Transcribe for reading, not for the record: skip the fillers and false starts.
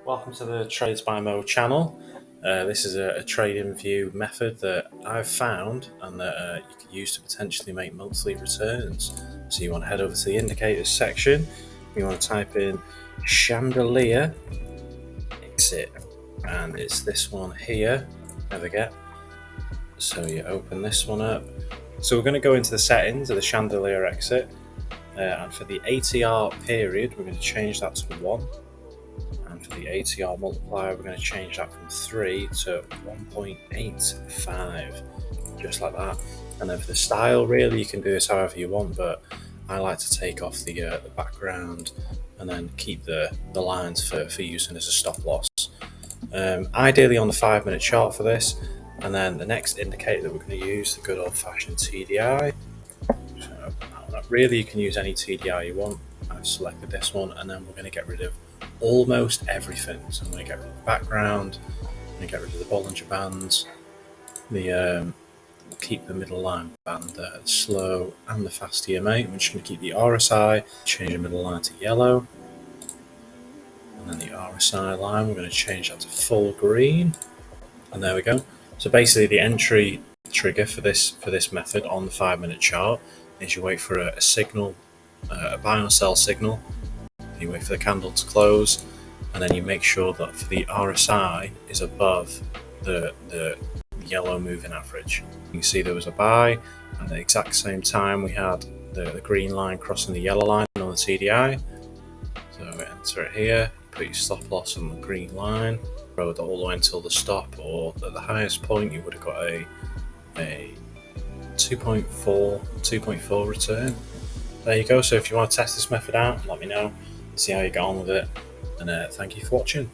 Welcome to the Trades by Mo channel. This is a trading view method that I've found and that you can use to potentially make monthly returns. So you want to head over to the indicators section, you want to type in chandelier exit, and it's this one here, never get. So you open this one up. So we're going to go into the settings of the chandelier exit, and for the ATR period we're going to change that to 1. And for the ATR multiplier, we're going to change that from 3 to 1.85, just like that. And then for the style, really, you can do this however you want, but I like to take off the background and then keep the lines for using as a stop loss. Ideally on the 5-minute chart for this, and then the next indicator that we're going to use, the good old-fashioned TDI. So really, you can use any TDI you want. I've selected this one, and then we're going to get rid of almost everything. So I'm going to get rid of the background, I'm going to get rid of the Bollinger Bands, keep the middle line band there, the slow and the fast EMA. We're just going to keep the RSI, change the middle line to yellow, and then the RSI line, we're going to change that to full green, and there we go. So basically the entry trigger for this method on the 5-minute chart is you wait for a signal, a buy or sell signal. You wait for the candle to close, and then you make sure that for the RSI is above the yellow moving average. You can see there was a buy, and at the exact same time we had the green line crossing the yellow line on the TDI. So enter it here, put your stop loss on the green line, roll it all the way until the stop, or at the highest point you would have got a 2.4 return. There you go. So if you want to test this method out, let me know, see how you get on with it, and thank you for watching.